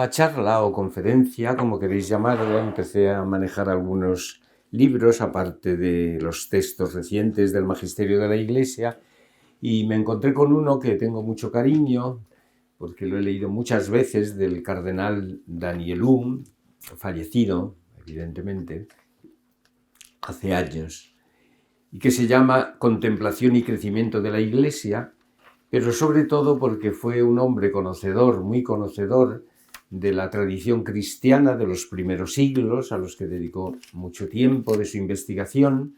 esta charla o conferencia, como queréis llamarla, empecé a manejar algunos libros, aparte de los textos recientes del Magisterio de la Iglesia, y me encontré con uno que tengo mucho cariño, porque lo he leído muchas veces, del cardenal Danielú, fallecido, evidentemente, hace años, y que se llama Contemplación y Crecimiento de la Iglesia, pero sobre todo porque fue un hombre conocedor, muy conocedor de la tradición cristiana de los primeros siglos, a los que dedicó mucho tiempo de su investigación.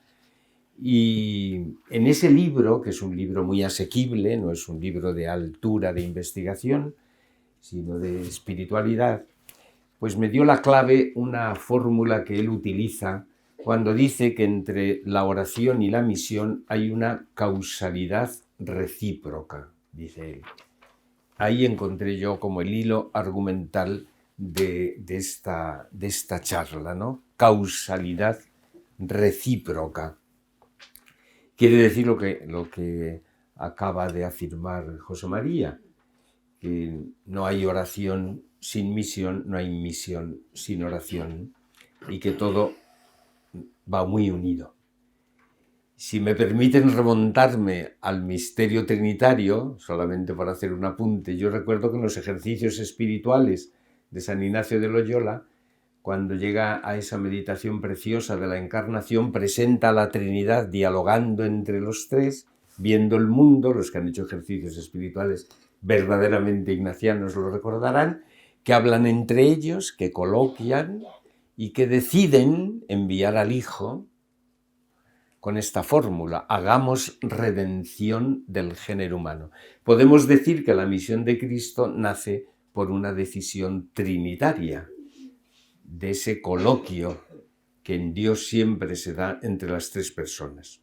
Y en ese libro, que es un libro muy asequible, no es un libro de altura de investigación, sino de espiritualidad, pues me dio la clave una fórmula que él utiliza cuando dice que entre la oración y la misión hay una causalidad recíproca, dice él. Ahí encontré yo como el hilo argumental de esta charla, ¿no? Causalidad recíproca. Quiere decir lo que acaba de afirmar José María, que no hay oración sin misión, no hay misión sin oración, y que todo va muy unido. Si me permiten remontarme al misterio trinitario, solamente para hacer un apunte, yo recuerdo que en los ejercicios espirituales de San Ignacio de Loyola, cuando llega a esa meditación preciosa de la encarnación, presenta a la Trinidad dialogando entre los tres, viendo el mundo. Los que han hecho ejercicios espirituales verdaderamente ignacianos lo recordarán, que hablan entre ellos, que coloquian y que deciden enviar al Hijo con esta fórmula: hagamos redención del género humano. Podemos decir que la misión de Cristo nace por una decisión trinitaria, de ese coloquio que en Dios siempre se da entre las tres personas.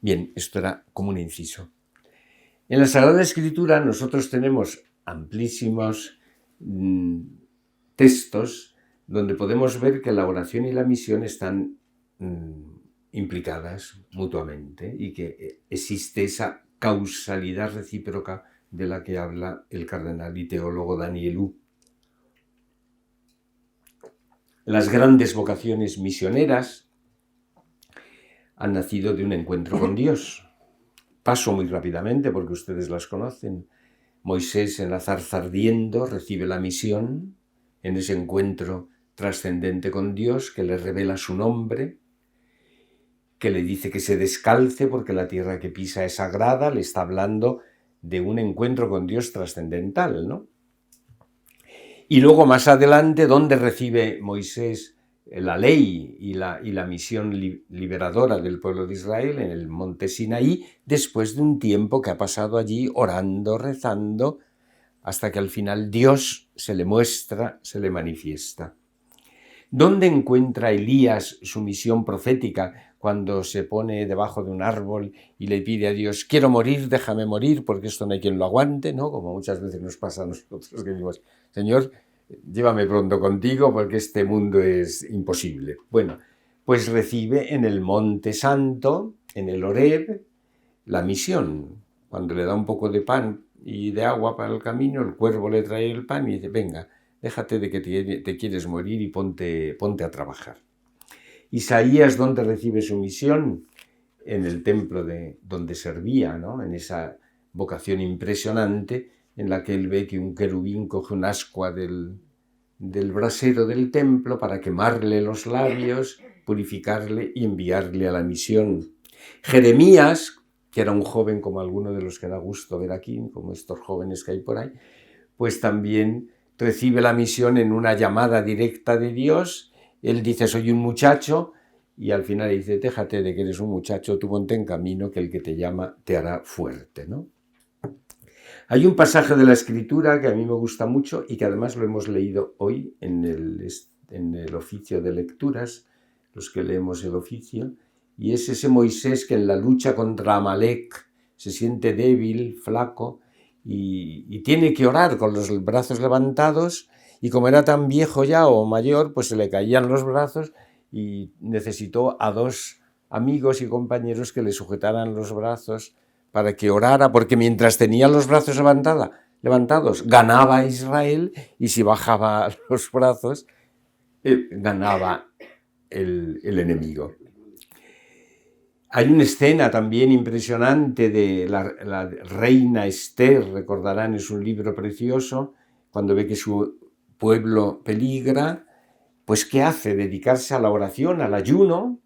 Bien, esto era como un inciso. En la Sagrada Escritura nosotros tenemos amplísimos textos donde podemos ver que la oración y la misión están implicadas mutuamente y que existe esa causalidad recíproca de la que habla el cardenal y teólogo Danielú. Las grandes vocaciones misioneras han nacido de un encuentro con Dios. Paso muy rápidamente porque ustedes las conocen. Moisés en la zarza ardiendo recibe la misión en ese encuentro trascendente con Dios, que le revela su nombre, que le dice que se descalce porque la tierra que pisa es sagrada. Le está hablando de un encuentro con Dios trascendental, ¿no? Y luego más adelante, donde recibe Moisés la ley y la misión liberadora del pueblo de Israel, en el monte Sinaí, después de un tiempo que ha pasado allí orando, rezando, hasta que al final Dios se le muestra, se le manifiesta. ¿Dónde encuentra Elías su misión profética cuando se pone debajo de un árbol y le pide a Dios: quiero morir, déjame morir, porque esto no hay quien lo aguante, ¿no? Como muchas veces nos pasa a nosotros, que decimos: Señor, llévame pronto contigo porque este mundo es imposible. Bueno, pues recibe en el Monte Santo, en el Horeb, la misión. Cuando le da un poco de pan y de agua para el camino, el cuervo le trae el pan y dice: venga, déjate de que te quieres morir y ponte a trabajar. Isaías, ¿dónde recibe su misión? En el templo donde servía, ¿no? En esa vocación impresionante en la que él ve que un querubín coge un ascua del brasero del templo para quemarle los labios, purificarle y enviarle a la misión. Jeremías, que era un joven como alguno de los que da gusto ver aquí, como estos jóvenes que hay por ahí, pues también recibe la misión en una llamada directa de Dios. Él dice: soy un muchacho, y al final dice: déjate de que eres un muchacho, tú ponte en camino, que el que te llama te hará fuerte, ¿no? Hay un pasaje de la Escritura que a mí me gusta mucho y que además lo hemos leído hoy en el oficio de lecturas, los que leemos el oficio, y es ese Moisés que en la lucha contra Amalek se siente débil, flaco, y tiene que orar con los brazos levantados, y como era tan viejo ya o mayor, pues se le caían los brazos y necesitó a dos amigos y compañeros que le sujetaran los brazos para que orara, porque mientras tenía los brazos levantados, ganaba a Israel, y si bajaba los brazos, ganaba el enemigo. Hay una escena también impresionante de la reina Esther, recordarán, es un libro precioso, cuando ve que su pueblo peligra, pues ¿qué hace? Dedicarse a la oración, al ayuno,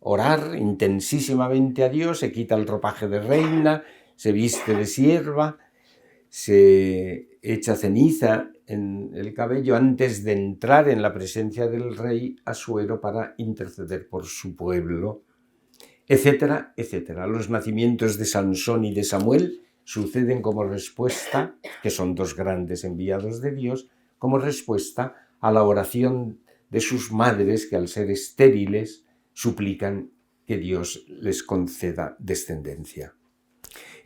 orar intensísimamente a Dios, se quita el ropaje de reina, se viste de sierva, se echa ceniza en el cabello antes de entrar en la presencia del rey Asuero para interceder por su pueblo, etcétera, etcétera. Los nacimientos de Sansón y de Samuel suceden como respuesta, que son dos grandes enviados de Dios, como respuesta a la oración de sus madres que al ser estériles suplican que Dios les conceda descendencia.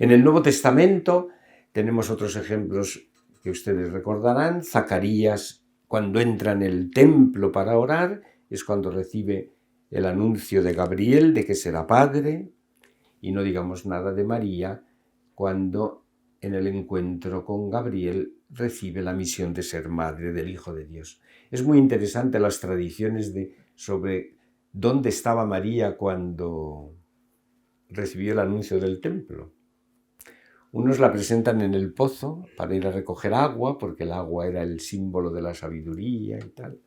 En el Nuevo Testamento tenemos otros ejemplos que ustedes recordarán. Zacarías, cuando entra en el templo para orar, es cuando recibe el anuncio de Gabriel de que será padre, y no digamos nada de María, cuando en el encuentro con Gabriel recibe la misión de ser madre del Hijo de Dios. Es muy interesante las tradiciones sobre dónde estaba María cuando recibió el anuncio del templo. Unos la presentan en el pozo para ir a recoger agua, porque el agua era el símbolo de la sabiduría y tal.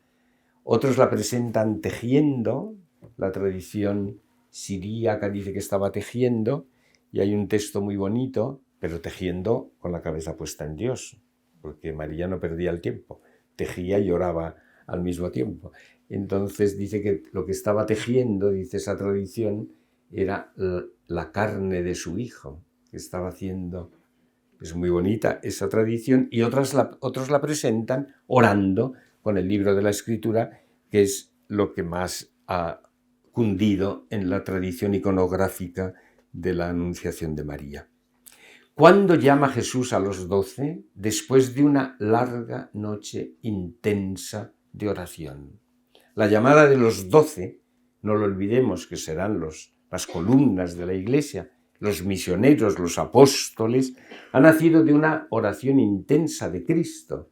Otros la presentan tejiendo, la tradición siríaca dice que estaba tejiendo, y hay un texto muy bonito, pero tejiendo con la cabeza puesta en Dios, porque María no perdía el tiempo, tejía y oraba al mismo tiempo. Entonces dice que lo que estaba tejiendo, dice esa tradición, era la carne de su hijo, que estaba haciendo. Es muy bonita esa tradición, y otros la presentan orando con el libro de la Escritura, que es lo que más ha cundido en la tradición iconográfica de la Anunciación de María. ¿Cuándo llama Jesús a los 12? Después de una larga noche intensa de oración. La llamada de los 12, no lo olvidemos, que serán las columnas de la Iglesia, los misioneros, los apóstoles, ha nacido de una oración intensa de Cristo,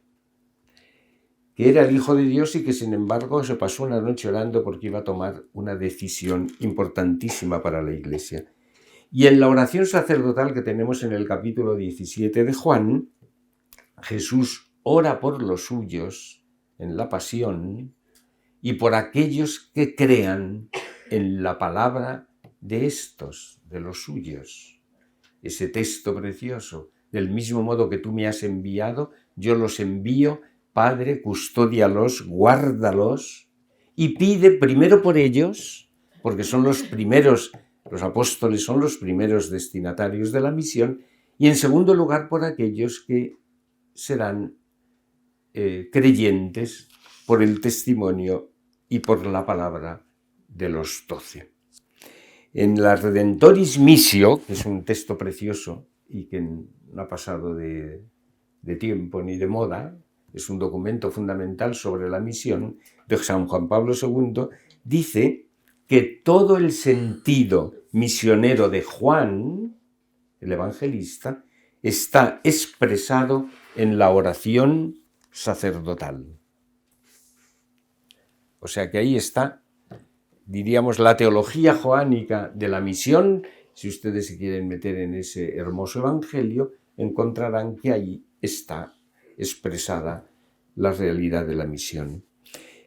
que era el Hijo de Dios y que sin embargo se pasó una noche orando porque iba a tomar una decisión importantísima para la Iglesia. Y en la oración sacerdotal que tenemos en el capítulo 17 de Juan, Jesús ora por los suyos en la pasión y por aquellos que crean en la palabra de estos, de los suyos. Ese texto precioso: del mismo modo que tú me has enviado, yo los envío, Padre, custódialos, guárdalos, y pide primero por ellos, porque son los primeros, los apóstoles son los primeros destinatarios de la misión, y en segundo lugar por aquellos que serán creyentes por el testimonio y por la palabra de los 12. En la Redentoris Missio, que es un texto precioso y que no ha pasado de tiempo ni de moda, es un documento fundamental sobre la misión de San Juan Pablo II, dice que todo el sentido misionero de Juan, el evangelista, está expresado en la oración sacerdotal. O sea que ahí está, diríamos, la teología joánica de la misión. Si ustedes se quieren meter en ese hermoso evangelio, encontrarán que ahí está expresada la realidad de la misión.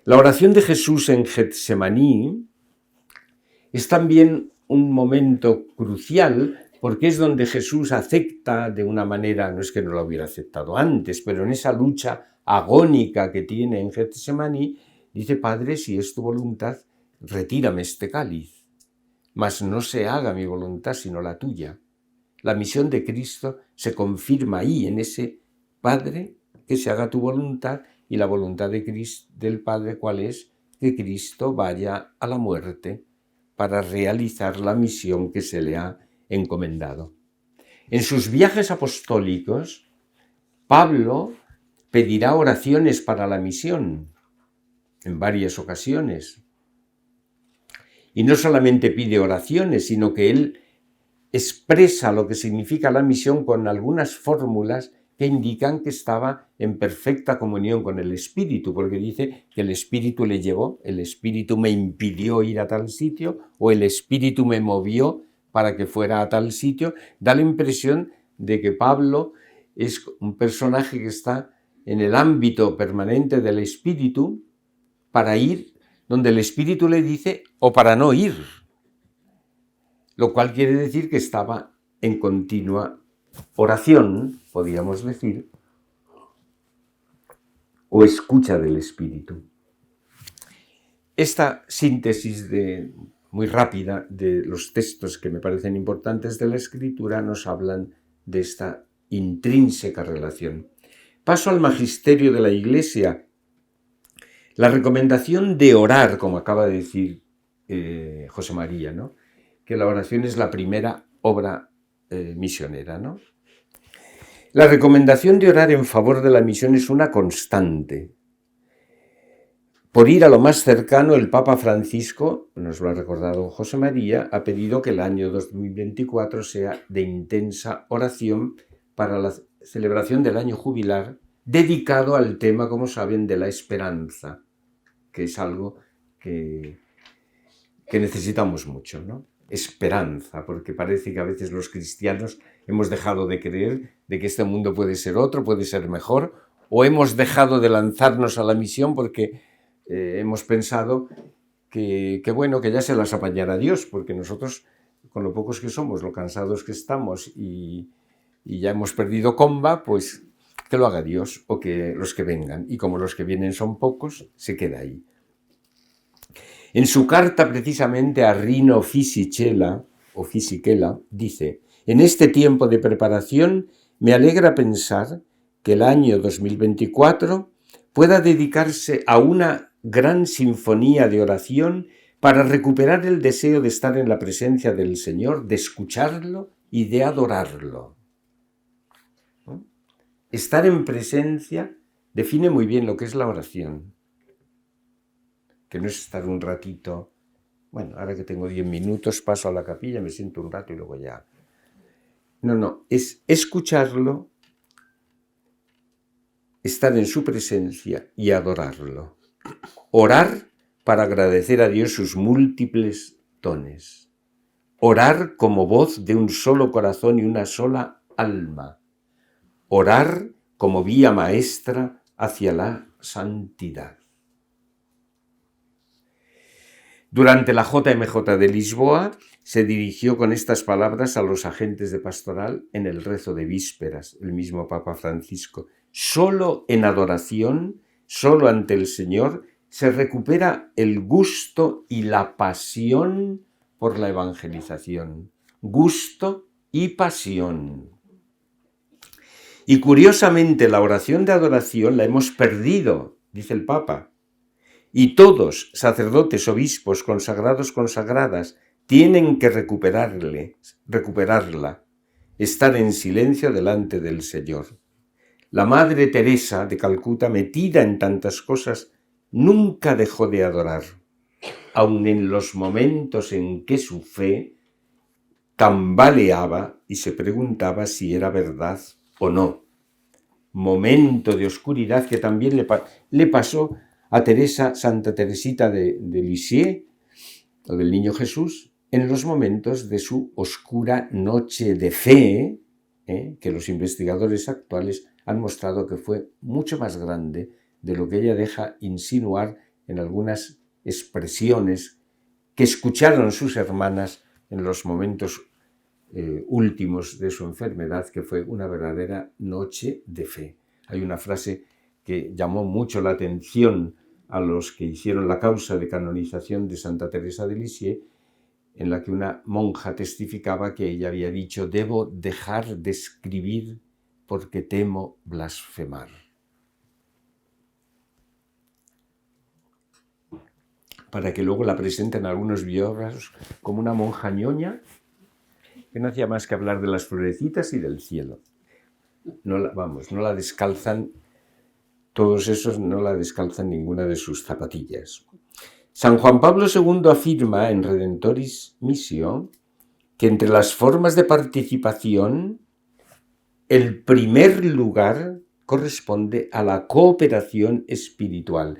La oración de Jesús en Getsemaní es también un momento crucial, porque es donde Jesús acepta de una manera, no es que no lo hubiera aceptado antes, pero en esa lucha agónica que tiene en Getsemaní, dice: Padre, si es tu voluntad, retírame este cáliz, mas no se haga mi voluntad sino la tuya. La misión de Cristo se confirma ahí, en ese: Padre, que se haga tu voluntad. Y la voluntad del Padre, ¿cuál es? Que Cristo vaya a la muerte para realizar la misión que se le ha encomendado. En sus viajes apostólicos, Pablo pedirá oraciones para la misión en varias ocasiones. Y no solamente pide oraciones, sino que él expresa lo que significa la misión con algunas fórmulas que indican que estaba en perfecta comunión con el Espíritu, porque dice que el Espíritu le llevó, el Espíritu me impidió ir a tal sitio, o el Espíritu me movió para que fuera a tal sitio. Da la impresión de que Pablo es un personaje que está en el ámbito permanente del Espíritu para ir donde el Espíritu le dice o para no ir, lo cual quiere decir que estaba en continua oración, podríamos decir, o escucha del Espíritu. Esta síntesis muy rápida de los textos que me parecen importantes de la Escritura nos hablan de esta intrínseca relación. Paso al magisterio de la Iglesia. La recomendación de orar, como acaba de decir José María, ¿no? Que la oración es la primera obra misionera, ¿no? La recomendación de orar en favor de la misión es una constante. Por ir a lo más cercano, el Papa Francisco, nos lo ha recordado José María, ha pedido que el año 2024 sea de intensa oración para la celebración del año jubilar, dedicado al tema, como saben, de la esperanza, que es algo que necesitamos mucho, ¿no? Esperanza, porque parece que a veces los cristianos hemos dejado de creer de que este mundo puede ser otro, puede ser mejor, o hemos dejado de lanzarnos a la misión porque hemos pensado que bueno, que ya se las apañará Dios, porque nosotros, con lo pocos que somos, lo cansados que estamos y ya hemos perdido comba, pues que lo haga Dios o que los que vengan. Y como los que vienen son pocos, se queda ahí. En su carta precisamente a Rino Fisichella, o Fisichella, dice: en este tiempo de preparación me alegra pensar que el año 2024 pueda dedicarse a una gran sinfonía de oración para recuperar el deseo de estar en la presencia del Señor, de escucharlo y de adorarlo. ¿No? Estar en presencia define muy bien lo que es la oración, que no es estar un ratito, bueno, ahora que tengo 10 minutos paso a la capilla, me siento un rato y luego ya. No, es escucharlo, estar en su presencia y adorarlo. Orar para agradecer a Dios sus múltiples dones. Orar como voz de un solo corazón y una sola alma. Orar como vía maestra hacia la santidad. Durante la JMJ de Lisboa se dirigió con estas palabras a los agentes de pastoral en el rezo de vísperas, el mismo Papa Francisco. Solo en adoración, solo ante el Señor, se recupera el gusto y la pasión por la evangelización. Gusto y pasión. Y curiosamente la oración de adoración la hemos perdido, dice el Papa. Y todos, sacerdotes, obispos, consagrados, consagradas, tienen que recuperarla, estar en silencio delante del Señor. La Madre Teresa de Calcuta, metida en tantas cosas, nunca dejó de adorar, aun en los momentos en que su fe tambaleaba y se preguntaba si era verdad o no. Momento de oscuridad que también le pasó a Teresa, Santa Teresita de Lisieux, o del Niño Jesús, en los momentos de su oscura noche de fe, que los investigadores actuales han mostrado que fue mucho más grande de lo que ella deja insinuar en algunas expresiones que escucharon sus hermanas en los momentos últimos de su enfermedad, que fue una verdadera noche de fe. Hay una frase que llamó mucho la atención a los que hicieron la causa de canonización de Santa Teresa de Lisieux, en la que una monja testificaba que ella había dicho: debo dejar de escribir porque temo blasfemar. Para que luego la presenten algunos biógrafos como una monja ñoña que no hacía más que hablar de las florecitas y del cielo. No la descalzan, todos esos no la descalzan ninguna de sus zapatillas. San Juan Pablo II afirma en Redemptoris Missio que entre las formas de participación el primer lugar corresponde a la cooperación espiritual.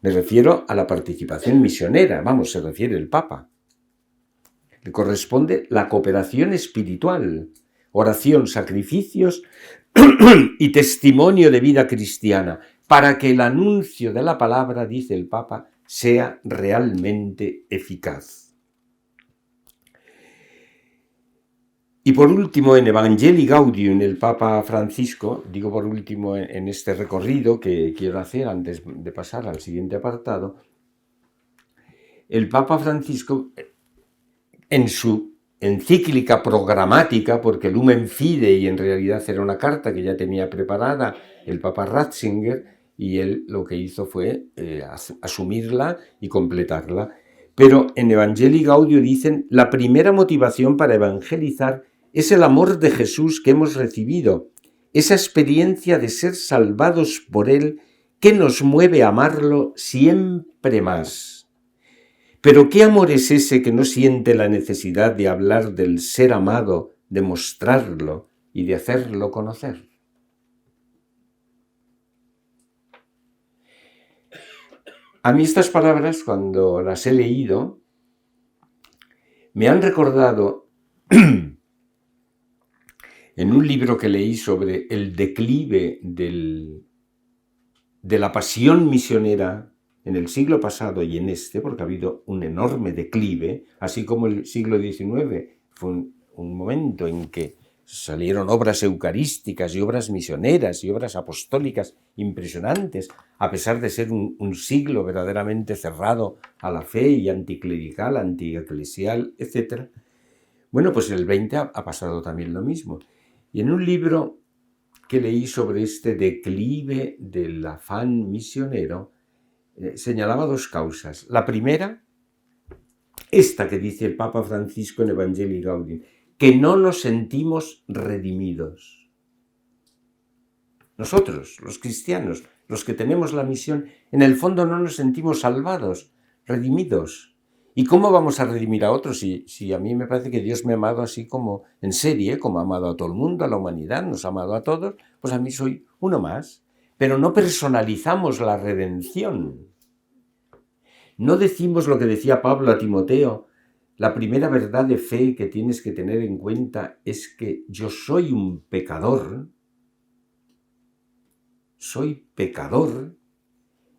Me refiero a la participación misionera, se refiere el Papa. Le corresponde la cooperación espiritual, oración, sacrificios y testimonio de vida cristiana, para que el anuncio de la palabra, dice el Papa, sea realmente eficaz. Y por último, en Evangelii Gaudium, el Papa Francisco, digo por último en este recorrido que quiero hacer antes de pasar al siguiente apartado, el Papa Francisco, en su encíclica programática, porque Lumen Fidei en realidad era una carta que ya tenía preparada el Papa Ratzinger, y él lo que hizo fue asumirla y completarla. Pero en Evangelii Gaudium dicen, la primera motivación para evangelizar es el amor de Jesús que hemos recibido, esa experiencia de ser salvados por Él que nos mueve a amarlo siempre más. Pero ¿qué amor es ese que no siente la necesidad de hablar del ser amado, de mostrarlo y de hacerlo conocer? A mí estas palabras, cuando las he leído, me han recordado en un libro que leí sobre el declive de la pasión misionera en el siglo pasado y en este, porque ha habido un enorme declive, así como el siglo XIX fue un momento en que salieron obras eucarísticas y obras misioneras y obras apostólicas impresionantes, a pesar de ser un siglo verdaderamente cerrado a la fe y anticlerical, antieclesial, etc. Bueno, pues en el 20 ha pasado también lo mismo. Y en un libro que leí sobre este declive del afán misionero, señalaba dos causas. La primera, esta que dice el Papa Francisco en Evangelii Gaudium, que no nos sentimos redimidos. Nosotros, los cristianos, los que tenemos la misión, en el fondo no nos sentimos salvados, redimidos. ¿Y cómo vamos a redimir a otros? Si a mí me parece que Dios me ha amado así como en serie, como ha amado a todo el mundo, a la humanidad, nos ha amado a todos, pues a mí soy uno más. Pero no personalizamos la redención. No decimos lo que decía Pablo a Timoteo, la primera verdad de fe que tienes que tener en cuenta es que yo soy un pecador,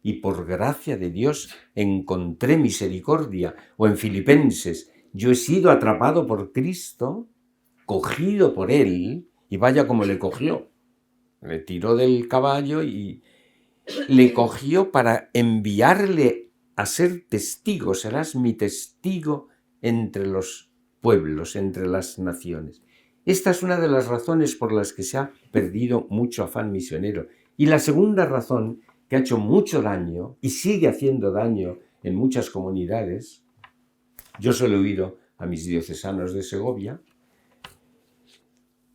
y por gracia de Dios encontré misericordia. O en Filipenses, yo he sido atrapado por Cristo, cogido por Él, y vaya como le cogió. Le tiró del caballo y le cogió para enviarle a ser testigo. Serás mi testigo entre los pueblos, entre las naciones. Esta es una de las razones por las que se ha perdido mucho afán misionero. Y la segunda razón, que ha hecho mucho daño y sigue haciendo daño en muchas comunidades, yo se lo he oído a mis diocesanos de Segovia,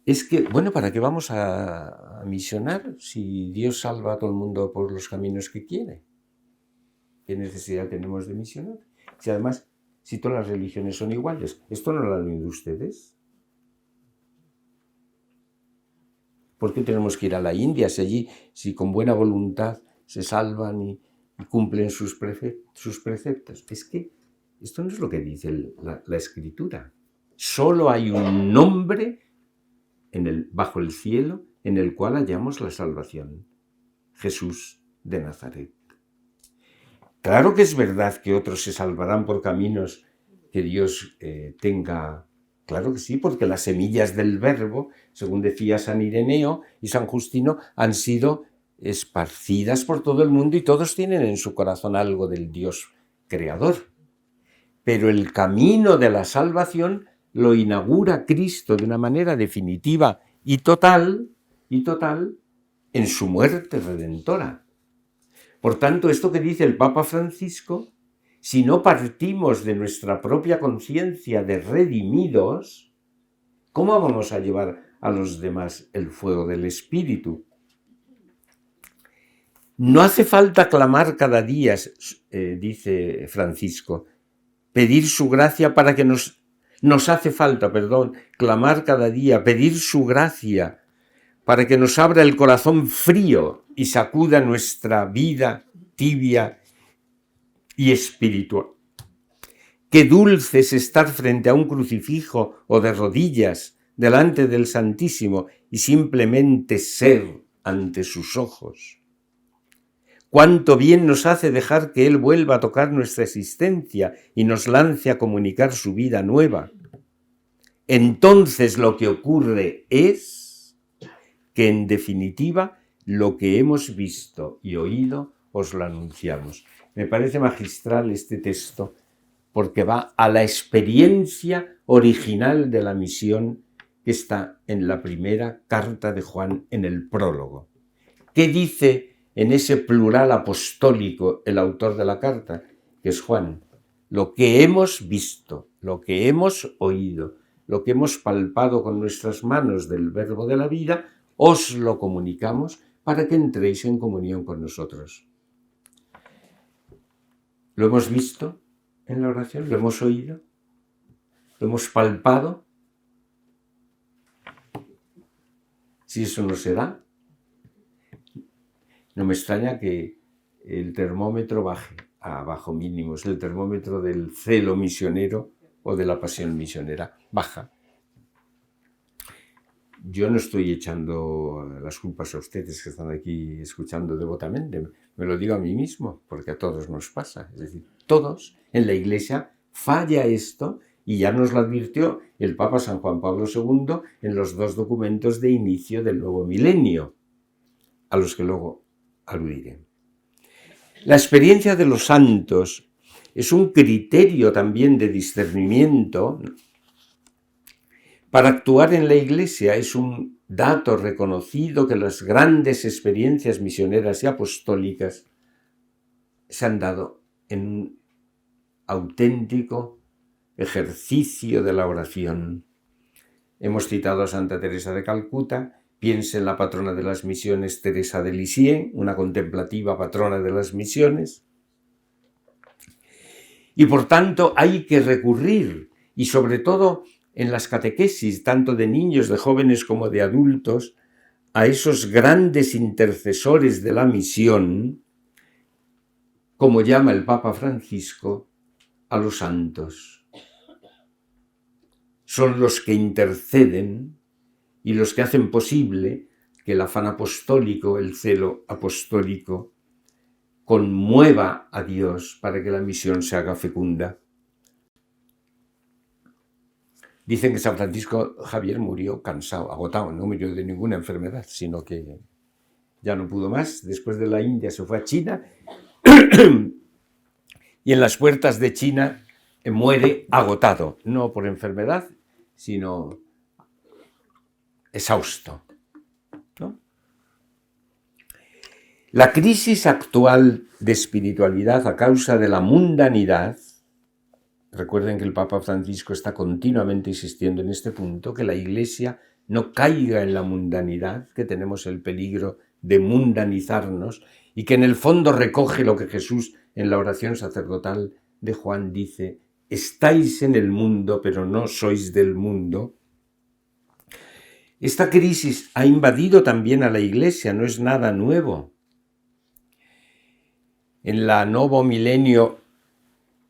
es que, bueno, ¿para qué vamos a misionar si Dios salva a todo el mundo por los caminos que quiere? ¿Qué necesidad tenemos de misionar? Si además, si todas las religiones son iguales, ¿esto no lo han oído ustedes? ¿Por qué tenemos que ir a la India si con buena voluntad se salvan y cumplen sus preceptos? Es que esto no es lo que dice la Escritura. Solo hay un nombre bajo el cielo en el cual hallamos la salvación: Jesús de Nazaret. Claro que es verdad que otros se salvarán por caminos que Dios tenga. Claro que sí, porque las semillas del verbo, según decía San Ireneo y San Justino, han sido esparcidas por todo el mundo y todos tienen en su corazón algo del Dios creador. Pero el camino de la salvación lo inaugura Cristo de una manera definitiva y total en su muerte redentora. Por tanto, esto que dice el Papa Francisco, si no partimos de nuestra propia conciencia de redimidos, ¿cómo vamos a llevar a los demás el fuego del Espíritu? No hace falta clamar cada día, dice Francisco, pedir su gracia para que nos hace falta, clamar cada día, pedir su gracia para que nos abra el corazón frío y sacuda nuestra vida tibia y espiritual. Qué dulce es estar frente a un crucifijo o de rodillas delante del Santísimo y simplemente ser ante sus ojos. Cuánto bien nos hace dejar que Él vuelva a tocar nuestra existencia y nos lance a comunicar su vida nueva. Entonces lo que ocurre es que, en definitiva, lo que hemos visto y oído os lo anunciamos. Me parece magistral este texto porque va a la experiencia original de la misión que está en la primera carta de Juan, en el prólogo. ¿Qué dice en ese plural apostólico el autor de la carta, que es Juan? Lo que hemos visto, lo que hemos oído, lo que hemos palpado con nuestras manos del verbo de la vida, os lo comunicamos para que entréis en comunión con nosotros. ¿Lo hemos visto en la oración? ¿Lo hemos oído? ¿Lo hemos palpado? Si eso no se da, no me extraña que el termómetro baje a bajo mínimos, el termómetro del celo misionero o de la pasión misionera baja. Yo no estoy echando las culpas a ustedes que están aquí escuchando devotamente, me lo digo a mí mismo, porque a todos nos pasa. Es decir, todos en la Iglesia falla esto, y ya nos lo advirtió el Papa San Juan Pablo II en los 2 documentos de inicio del nuevo milenio, a los que luego aludiré. La experiencia de los santos es un criterio también de discernimiento para actuar en la Iglesia. Es un dato reconocido que las grandes experiencias misioneras y apostólicas se han dado en un auténtico ejercicio de la oración. Hemos citado a Santa Teresa de Calcuta. Piense en la patrona de las misiones, Teresa de Lisieux, una contemplativa patrona de las misiones. Y por tanto hay que recurrir, y sobre todo en las catequesis, tanto de niños, de jóvenes como de adultos, a esos grandes intercesores de la misión, como llama el Papa Francisco, a los santos. Son los que interceden y los que hacen posible que el afán apostólico, el celo apostólico, conmueva a Dios para que la misión se haga fecunda. Dicen que San Francisco Javier murió cansado, agotado, no murió de ninguna enfermedad, sino que ya no pudo más. Después de la India se fue a China y en las puertas de China muere agotado, no por enfermedad, sino exhausto, ¿no? La crisis actual de espiritualidad a causa de la mundanidad, recuerden que el Papa Francisco está continuamente insistiendo en este punto, que la Iglesia no caiga en la mundanidad, que tenemos el peligro de mundanizarnos, y que en el fondo recoge lo que Jesús en la oración sacerdotal de Juan dice: estáis en el mundo, pero no sois del mundo. Esta crisis ha invadido también a la Iglesia, no es nada nuevo. En la Novo Milenio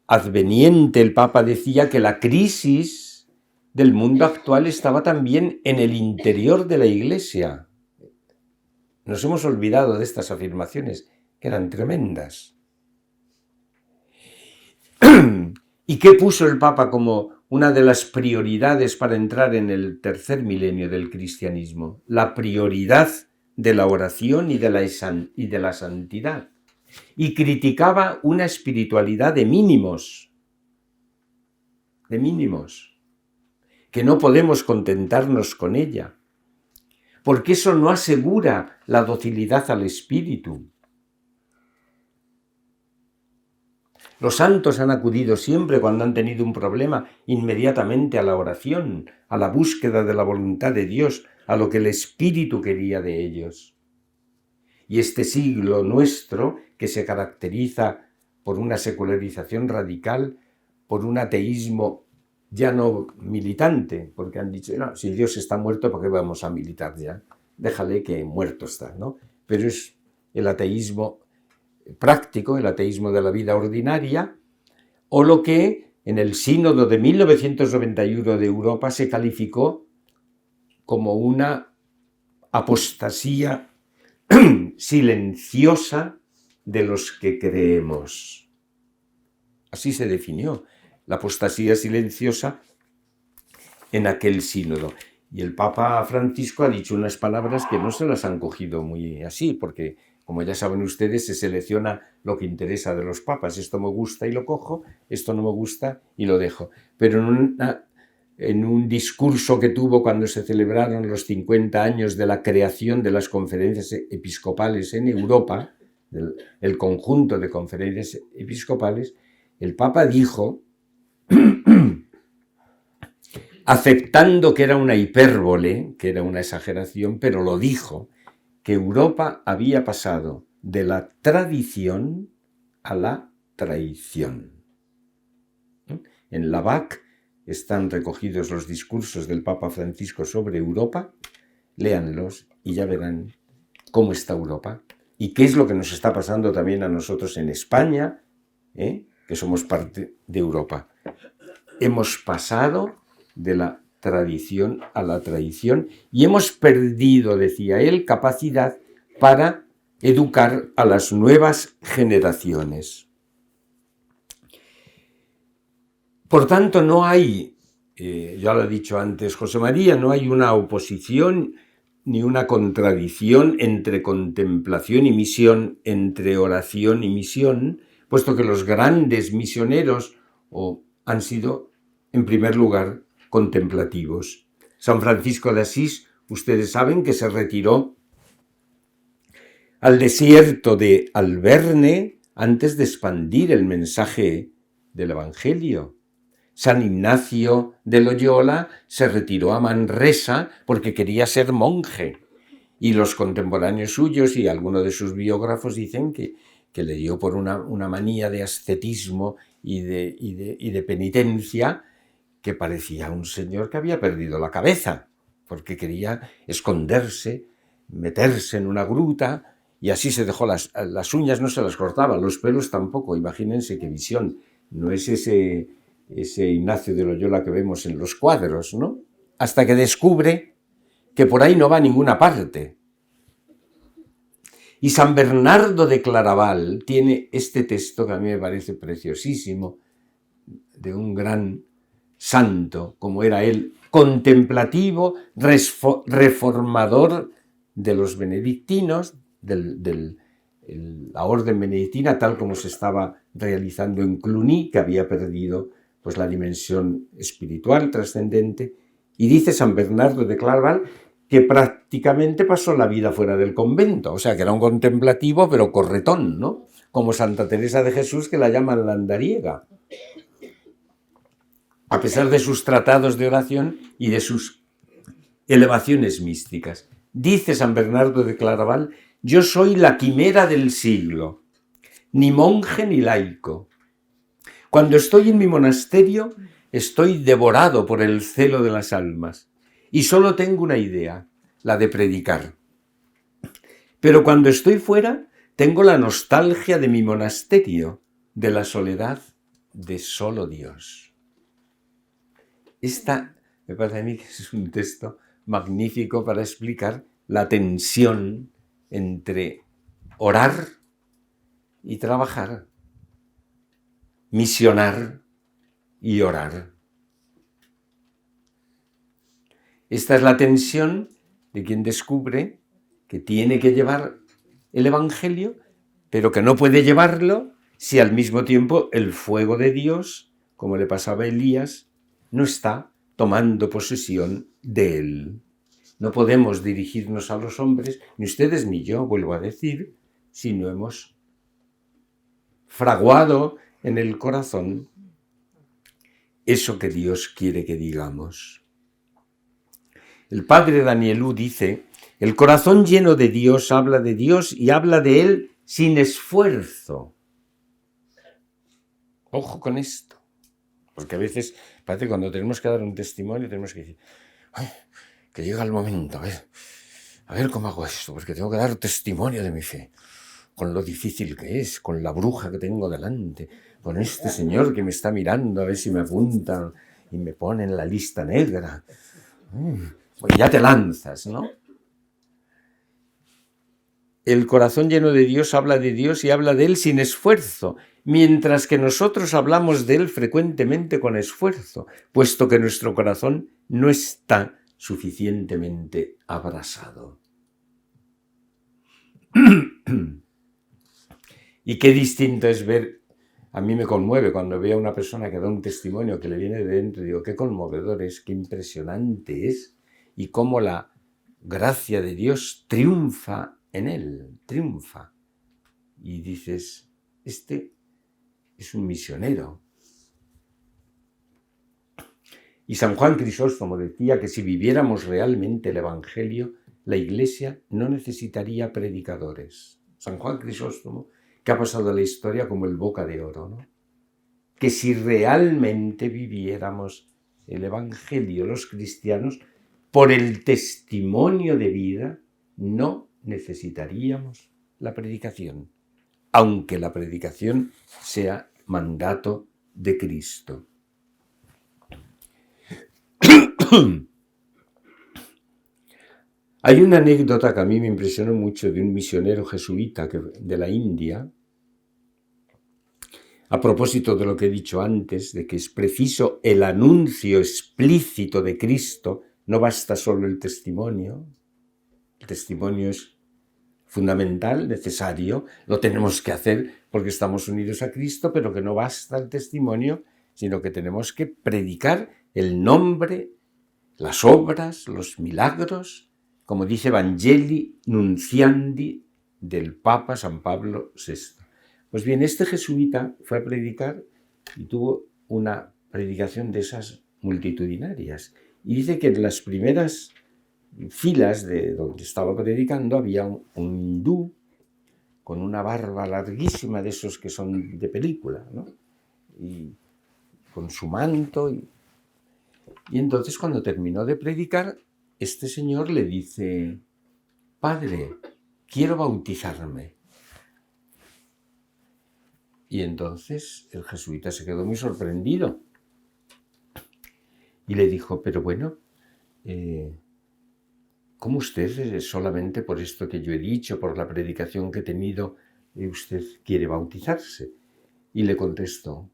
adveniente, el Papa decía que la crisis del mundo actual estaba también en el interior de la Iglesia. Nos hemos olvidado de estas afirmaciones, que eran tremendas. ¿Y qué puso el Papa como una de las prioridades para entrar en el tercer milenio del cristianismo? La prioridad de la oración y de la santidad. Y criticaba una espiritualidad de mínimos, que no podemos contentarnos con ella, porque eso no asegura la docilidad al Espíritu. Los santos han acudido siempre, cuando han tenido un problema, inmediatamente a la oración, a la búsqueda de la voluntad de Dios, a lo que el Espíritu quería de ellos. Y este siglo nuestro, que se caracteriza por una secularización radical, por un ateísmo ya no militante, porque han dicho: no, si Dios está muerto, ¿por qué vamos a militar ya? déjale que muerto está, ¿no? Pero es el ateísmo práctico, el ateísmo de la vida ordinaria, o lo que en el Sínodo de 1991 de Europa se calificó como una apostasía silenciosa de los que creemos. Así se definió la apostasía silenciosa en aquel sínodo. Y el Papa Francisco ha dicho unas palabras que no se las han cogido muy así, porque, como ya saben ustedes, se selecciona lo que interesa de los papas. Esto me gusta y lo cojo, esto no me gusta y lo dejo. Pero en un discurso que tuvo cuando se celebraron los 50 años de la creación de las conferencias episcopales en Europa, el conjunto de conferencias episcopales, el Papa dijo, aceptando que era una hipérbole, que era una exageración, pero lo dijo, que Europa había pasado de la tradición a la traición. En la BAC están recogidos los discursos del Papa Francisco sobre Europa, léanlos y ya verán cómo está Europa y qué es lo que nos está pasando también a nosotros en España, que somos parte de Europa. Hemos pasado de la tradición a la traición y hemos perdido, decía él, capacidad para educar a las nuevas generaciones. Por tanto, no hay, ya lo ha dicho antes José María, no hay una oposición ni una contradicción entre contemplación y misión, entre oración y misión, puesto que los grandes misioneros han sido, en primer lugar, contemplativos. San Francisco de Asís, ustedes saben que se retiró al desierto de Alverne antes de expandir el mensaje del Evangelio. San Ignacio de Loyola se retiró a Manresa porque quería ser monje. Y los contemporáneos suyos y algunos de sus biógrafos dicen que le dio por una manía de ascetismo y de penitencia, que parecía un señor que había perdido la cabeza, porque quería esconderse, meterse en una gruta, y así se dejó las uñas, no se las cortaba, los pelos tampoco. Imagínense qué visión. No es ese Ignacio de Loyola que vemos en los cuadros, ¿no? Hasta que descubre que por ahí no va a ninguna parte. Y San Bernardo de Claraval tiene este texto que a mí me parece preciosísimo, de un gran santo, como era él, contemplativo, reformador de los benedictinos, la orden benedictina, tal como se estaba realizando en Cluny, que había perdido pues la dimensión espiritual trascendente. Y dice San Bernardo de Claraval que prácticamente pasó la vida fuera del convento, o sea, que era un contemplativo, pero corretón, ¿no? Como Santa Teresa de Jesús, que la llaman la andariega, a pesar de sus tratados de oración y de sus elevaciones místicas. Dice San Bernardo de Claraval, yo soy la quimera del siglo, ni monje ni laico. Cuando estoy en mi monasterio, estoy devorado por el celo de las almas y solo tengo una idea, la de predicar. Pero cuando estoy fuera, tengo la nostalgia de mi monasterio, de la soledad de solo Dios. Esta me parece a mí que es un texto magnífico para explicar la tensión entre orar y trabajar, misionar y orar. Esta es la tensión de quien descubre que tiene que llevar el Evangelio, pero que no puede llevarlo si al mismo tiempo el fuego de Dios, como le pasaba a Elías, no está tomando posesión de él. No podemos dirigirnos a los hombres, ni ustedes ni yo, vuelvo a decir, si no hemos fraguado en el corazón eso que Dios quiere que digamos. El padre Danielú dice, el corazón lleno de Dios habla de Dios y habla de Él sin esfuerzo. Ojo con esto, porque a veces parece que cuando tenemos que dar un testimonio tenemos que decir, ay, que llega el momento, a ver cómo hago esto, porque tengo que dar testimonio de mi fe, con lo difícil que es, con la bruja que tengo delante, con este señor que me está mirando a ver si me apuntan y me ponen en la lista negra. Pues ya te lanzas, ¿no? El corazón lleno de Dios habla de Dios y habla de Él sin esfuerzo, mientras que nosotros hablamos de Él frecuentemente con esfuerzo, puesto que nuestro corazón no está suficientemente abrasado. Y qué distinto es ver, a mí me conmueve cuando veo a una persona que da un testimonio que le viene de dentro, digo, qué conmovedor es, qué impresionante es, y cómo la gracia de Dios triunfa en él, triunfa. Y dices, este es un misionero. Y San Juan Crisóstomo decía que si viviéramos realmente el Evangelio, la Iglesia no necesitaría predicadores. San Juan Crisóstomo, que ha pasado a la historia como el Boca de Oro, ¿no? Que si realmente viviéramos el Evangelio, los cristianos, por el testimonio de vida, no necesitaríamos la predicación, aunque la predicación sea mandato de Cristo. Hay una anécdota que a mí me impresionó mucho de un misionero jesuita de la India, a propósito de lo que he dicho antes, de que es preciso el anuncio explícito de Cristo, no basta solo el testimonio. El testimonio es fundamental, necesario, lo tenemos que hacer porque estamos unidos a Cristo, pero que no basta el testimonio, sino que tenemos que predicar el nombre, las obras, los milagros, como dice Evangelii Nunciandi del Papa San Pablo VI. Pues bien, este jesuita fue a predicar y tuvo una predicación de esas multitudinarias. Y dice que en las primeras filas de donde estaba predicando había un hindú con una barba larguísima de esos que son de película, ¿no? Y con su manto. Y entonces cuando terminó de predicar, este señor le dice, Padre, quiero bautizarme. Y entonces el jesuita se quedó muy sorprendido y le dijo, pero bueno, ¿cómo usted, solamente por esto que yo he dicho, por la predicación que he tenido, usted quiere bautizarse? Y le contestó,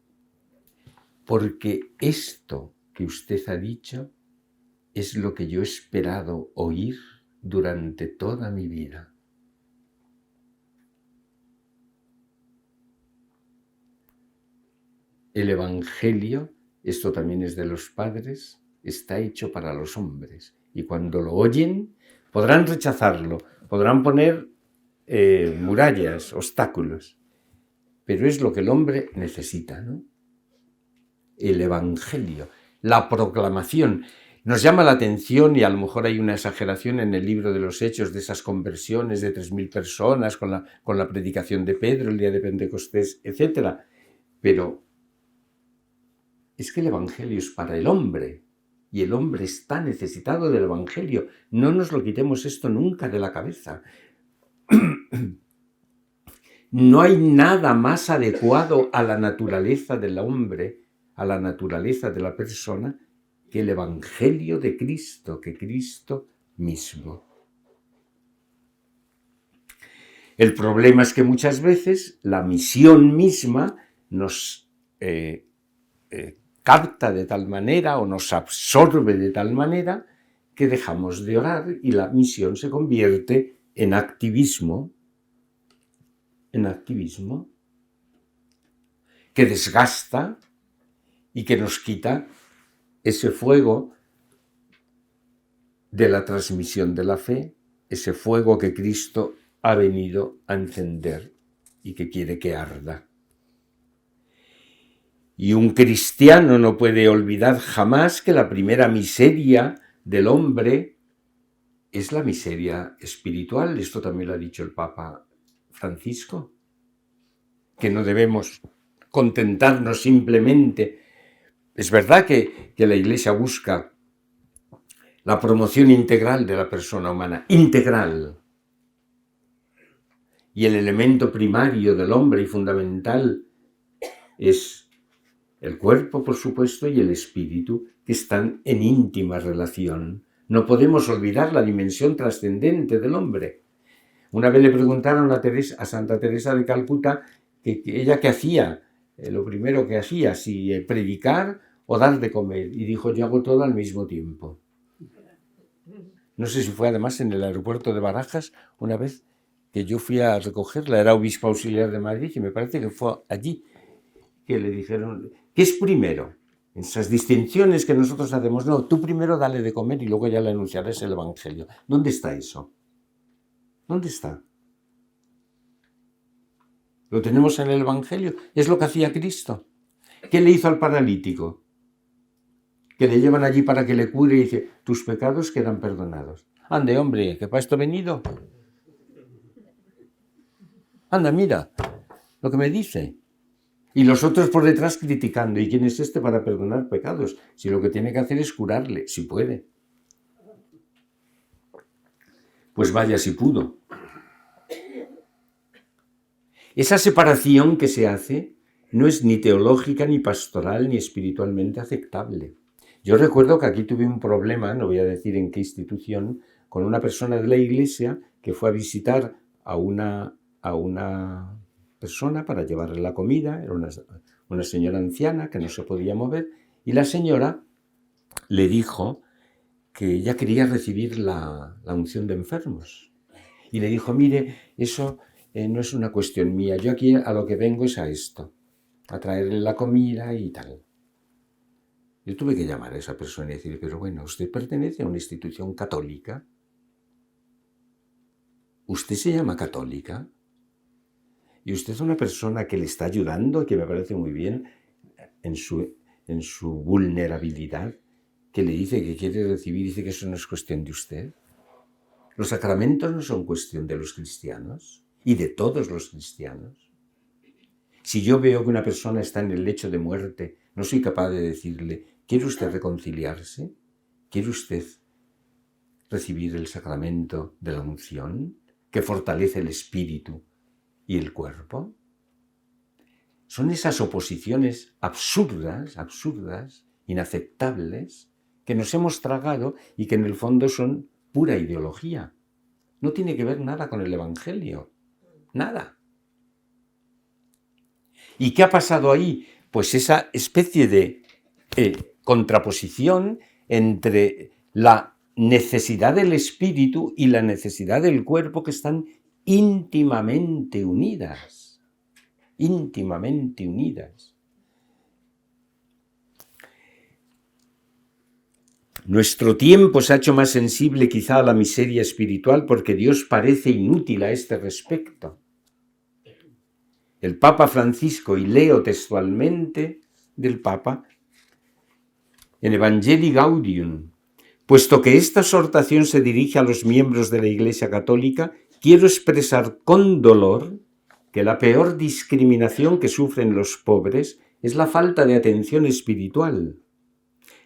porque esto que usted ha dicho es lo que yo he esperado oír durante toda mi vida. El Evangelio, esto también es de los padres, está hecho para los hombres. Y cuando lo oyen, podrán rechazarlo, podrán poner murallas, obstáculos, pero es lo que el hombre necesita, ¿no? El Evangelio, la proclamación. Nos llama la atención, y a lo mejor hay una exageración en el libro de los Hechos de esas conversiones de 3.000 personas con la predicación de Pedro el día de Pentecostés, etc. Pero es que el Evangelio es para el hombre, y el hombre está necesitado del Evangelio. No nos lo quitemos esto nunca de la cabeza. No hay nada más adecuado a la naturaleza del hombre, a la naturaleza de la persona, que el Evangelio de Cristo, que Cristo mismo. El problema es que muchas veces la misión misma nos capta de tal manera o nos absorbe de tal manera que dejamos de orar y la misión se convierte en activismo, que desgasta y que nos quita ese fuego de la transmisión de la fe, ese fuego que Cristo ha venido a encender y que quiere que arda. Y un cristiano no puede olvidar jamás que la primera miseria del hombre es la miseria espiritual. Esto también lo ha dicho el Papa Francisco, que no debemos contentarnos simplemente. Es verdad que la Iglesia busca la promoción integral de la persona humana, integral. Y el elemento primario del hombre y fundamental es el cuerpo, por supuesto, y el espíritu, que están en íntima relación. No podemos olvidar la dimensión trascendente del hombre. Una vez le preguntaron a Santa Teresa de Calcuta que ella qué hacía, lo primero que hacía, si predicar o dar de comer. Y dijo, yo hago todo al mismo tiempo. No sé si fue además en el aeropuerto de Barajas, una vez que yo fui a recogerla, era obispo auxiliar de Madrid, y me parece que fue allí que le dijeron, ¿qué es primero? Esas distinciones que nosotros hacemos, no, tú primero dale de comer y luego ya le anunciarás el Evangelio. ¿Dónde está eso? ¿Dónde está? Lo tenemos en el Evangelio, es lo que hacía Cristo. ¿Qué le hizo al paralítico? Que le llevan allí para que le cure y dice, tus pecados quedan perdonados. Ande, hombre, que para esto he venido. Anda, mira lo que me dice. Y los otros por detrás criticando. ¿Y quién es este para perdonar pecados? Si lo que tiene que hacer es curarle, si puede. Pues vaya si pudo. Esa separación que se hace no es ni teológica, ni pastoral, ni espiritualmente aceptable. Yo recuerdo que aquí tuve un problema, no voy a decir en qué institución, con una persona de la iglesia que fue a visitar a una persona para llevarle la comida. Era una señora anciana que no se podía mover, y la señora le dijo que ella quería recibir la unción de enfermos. Y le dijo, mire, eso no es una cuestión mía, yo aquí a lo que vengo es a esto, a traerle la comida y tal. Yo tuve que llamar a esa persona y decirle, pero bueno, usted pertenece a una institución católica. ¿Usted se llama católica? Y usted es una persona que le está ayudando, que me parece muy bien, en su vulnerabilidad, que le dice que quiere recibir, dice que eso no es cuestión de usted. Los sacramentos no son cuestión de los cristianos y de todos los cristianos. Si yo veo que una persona está en el lecho de muerte, no soy capaz de decirle, ¿quiere usted reconciliarse? ¿Quiere usted recibir el sacramento de la unción que fortalece el espíritu y el cuerpo? Son esas oposiciones absurdas, inaceptables, que nos hemos tragado y que en el fondo son pura ideología. No tiene que ver nada con el Evangelio. Nada. ¿Y qué ha pasado ahí? Pues esa especie de contraposición entre la necesidad del espíritu y la necesidad del cuerpo, que están íntimamente unidas. Íntimamente unidas. Nuestro tiempo se ha hecho más sensible quizá a la miseria espiritual porque Dios parece inútil a este respecto. El Papa Francisco, y leo textualmente del Papa, en Evangelii Gaudium, puesto que esta exhortación se dirige a los miembros de la Iglesia Católica, quiero expresar con dolor que la peor discriminación que sufren los pobres es la falta de atención espiritual.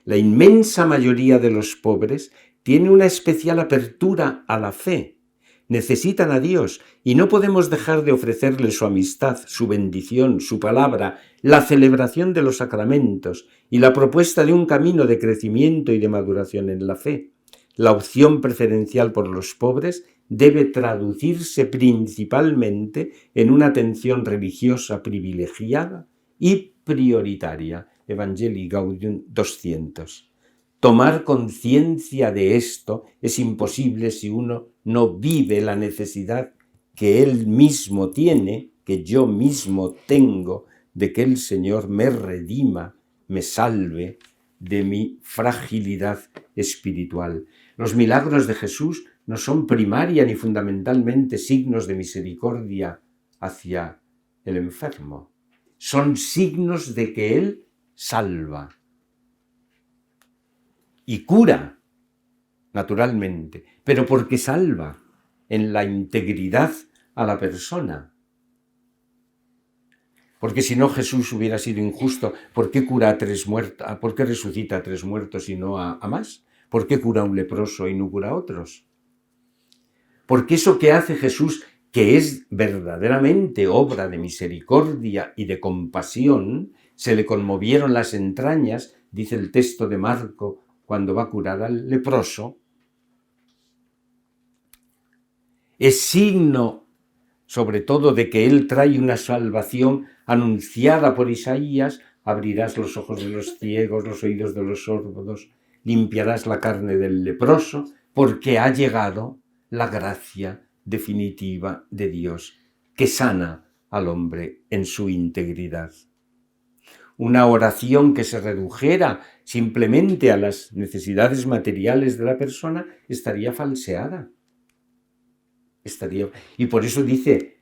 La inmensa mayoría de los pobres tiene una especial apertura a la fe. Necesitan a Dios y no podemos dejar de ofrecerles su amistad, su bendición, su palabra, la celebración de los sacramentos y la propuesta de un camino de crecimiento y de maduración en la fe. La opción preferencial por los pobres debe traducirse principalmente en una atención religiosa privilegiada y prioritaria. Evangelii Gaudium 200. Tomar conciencia de esto es imposible si uno no vive la necesidad que él mismo tiene, que yo mismo tengo, de que el Señor me redima, me salve de mi fragilidad espiritual. Los milagros de Jesús no son primaria ni fundamentalmente signos de misericordia hacia el enfermo. Son signos de que Él salva y cura, naturalmente, pero porque salva en la integridad a la persona. Porque si no, Jesús hubiera sido injusto. ¿Por qué cura a 3 muertos? ¿Por qué resucita a 3 muertos y no a más? ¿Por qué cura a un leproso y no cura a otros? Porque eso que hace Jesús, que es verdaderamente obra de misericordia y de compasión, se le conmovieron las entrañas, dice el texto de Marco, cuando va a curar al leproso, es signo sobre todo de que Él trae una salvación anunciada por Isaías: abrirás los ojos de los ciegos, los oídos de los sordos, limpiarás la carne del leproso, porque ha llegado la gracia definitiva de Dios, que sana al hombre en su integridad. Una oración que se redujera simplemente a las necesidades materiales de la persona estaría falseada. Y por eso dice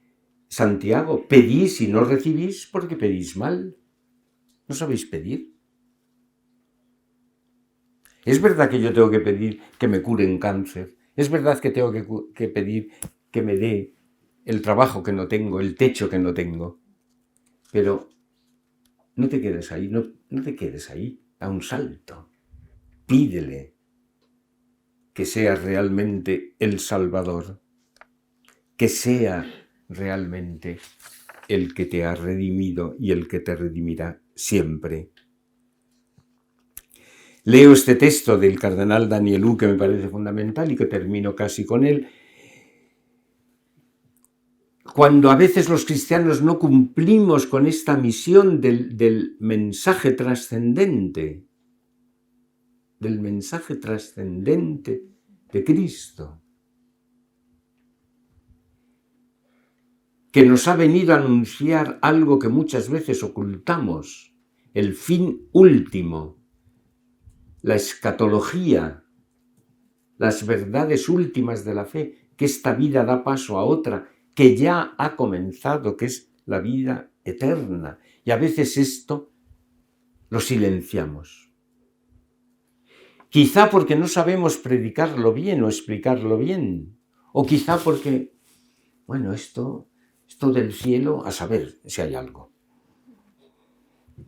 Santiago: pedís y no recibís porque pedís mal. ¿No sabéis pedir? Es verdad que yo tengo que pedir que me curen cáncer. Es verdad que tengo que pedir que me dé el trabajo que no tengo, el techo que no tengo. Pero no te quedes ahí, no te quedes ahí, a un salto. Pídele que sea realmente el Salvador, que sea realmente el que te ha redimido y el que te redimirá siempre. Leo este texto del cardenal Danielou, que me parece fundamental y que termino casi con él. Cuando a veces los cristianos no cumplimos con esta misión del mensaje trascendente, de Cristo, que nos ha venido a anunciar algo que muchas veces ocultamos, el fin último, la escatología, las verdades últimas de la fe, que esta vida da paso a otra, que ya ha comenzado, que es la vida eterna. Y a veces esto lo silenciamos. Quizá porque no sabemos predicarlo bien o explicarlo bien, o quizá porque, bueno, esto del cielo, a saber si hay algo.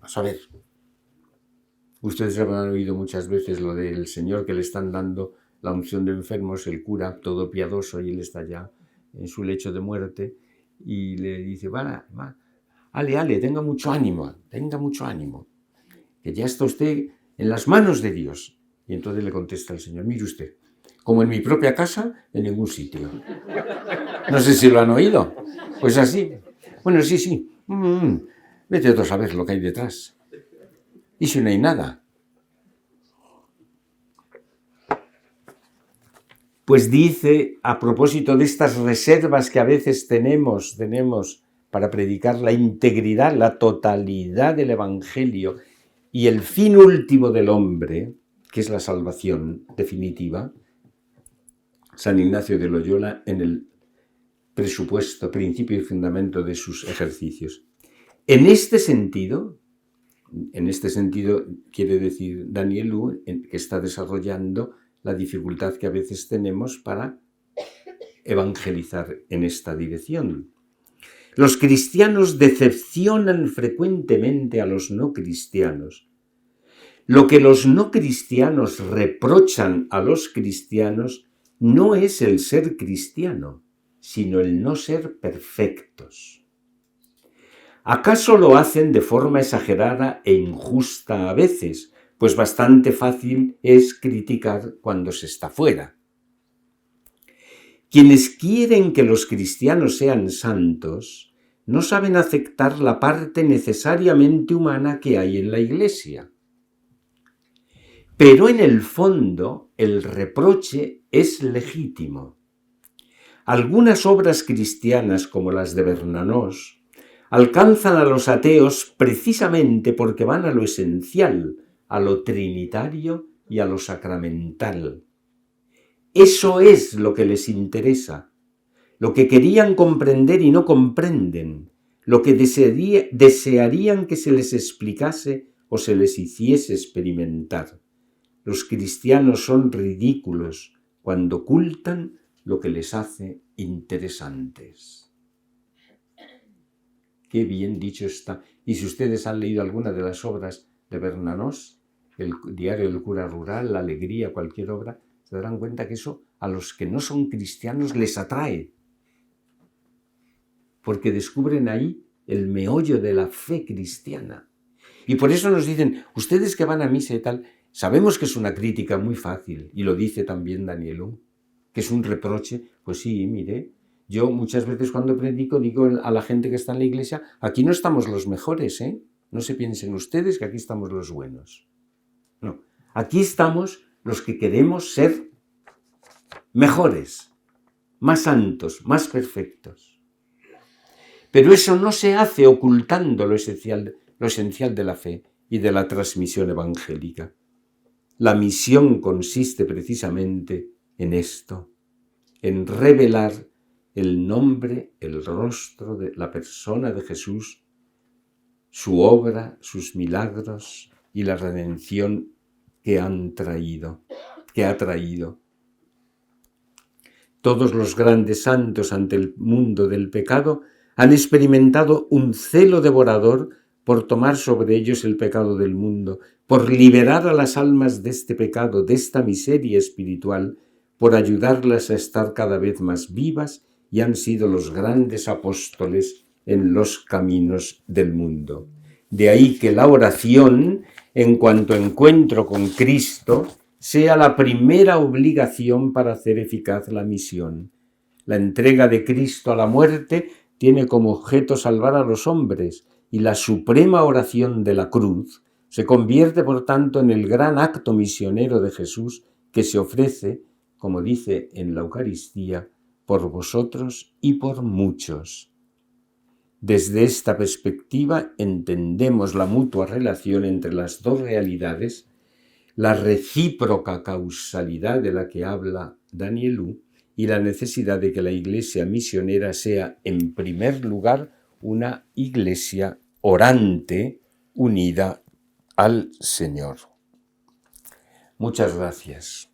A saber. Ustedes habrán oído muchas veces lo del Señor que le están dando la unción de enfermos, el cura todo piadoso, y él está ya en su lecho de muerte, y le dice: ale, tenga mucho ánimo, que ya está usted en las manos de Dios. Y entonces le contesta el Señor: mire usted, como en mi propia casa, en ningún sitio. No sé si lo han oído. Pues así. Bueno, sí. Vete a saber lo que hay detrás. ¿Y si no hay nada? Pues dice, a propósito de estas reservas que a veces tenemos para predicar la integridad, la totalidad del Evangelio y el fin último del hombre, que es la salvación definitiva, San Ignacio de Loyola en el presupuesto, principio y fundamento de sus ejercicios. En este sentido quiere decir Danielou, que está desarrollando la dificultad que a veces tenemos para evangelizar en esta dirección. Los cristianos decepcionan frecuentemente a los no cristianos. Lo que los no cristianos reprochan a los cristianos no es el ser cristiano, sino el no ser perfectos. ¿Acaso lo hacen de forma exagerada e injusta a veces? Pues bastante fácil es criticar cuando se está fuera. Quienes quieren que los cristianos sean santos no saben aceptar la parte necesariamente humana que hay en la Iglesia. Pero en el fondo el reproche es legítimo. Algunas obras cristianas, como las de Bernanos, alcanzan a los ateos precisamente porque van a lo esencial, a lo trinitario y a lo sacramental. Eso es lo que les interesa, lo que querían comprender y no comprenden, lo que desearían que se les explicase o se les hiciese experimentar. Los cristianos son ridículos cuando ocultan lo que les hace interesantes. Qué bien dicho está. Y si ustedes han leído alguna de las obras de Bernanos, el diario del cura rural, La Alegría, cualquier obra, se darán cuenta que eso a los que no son cristianos les atrae, porque descubren ahí el meollo de la fe cristiana. Y por eso nos dicen, ustedes que van a misa y tal, sabemos que es una crítica muy fácil, y lo dice también Danielú, que es un reproche. Pues sí, mire, yo muchas veces cuando predico digo a la gente que está en la iglesia, aquí no estamos los mejores, ¿eh? No se piensen ustedes que aquí estamos los buenos. No, aquí estamos los que queremos ser mejores, más santos, más perfectos. Pero eso no se hace ocultando lo esencial de la fe y de la transmisión evangélica. La misión consiste precisamente en esto, en revelar el nombre, el rostro de la persona de Jesús, su obra, sus milagros y la redención que ha traído. Todos los grandes santos ante el mundo del pecado han experimentado un celo devorador por tomar sobre ellos el pecado del mundo, por liberar a las almas de este pecado, de esta miseria espiritual, por ayudarlas a estar cada vez más vivas, y han sido los grandes apóstoles en los caminos del mundo. De ahí que la oración, en cuanto encuentro con Cristo, sea la primera obligación para hacer eficaz la misión. La entrega de Cristo a la muerte tiene como objeto salvar a los hombres, y la suprema oración de la cruz se convierte, por tanto, en el gran acto misionero de Jesús que se ofrece, como dice en la Eucaristía, por vosotros y por muchos. Desde esta perspectiva entendemos la mutua relación entre las dos realidades, la recíproca causalidad de la que habla Danielú y la necesidad de que la iglesia misionera sea, en primer lugar, una iglesia orante unida al Señor. Muchas gracias.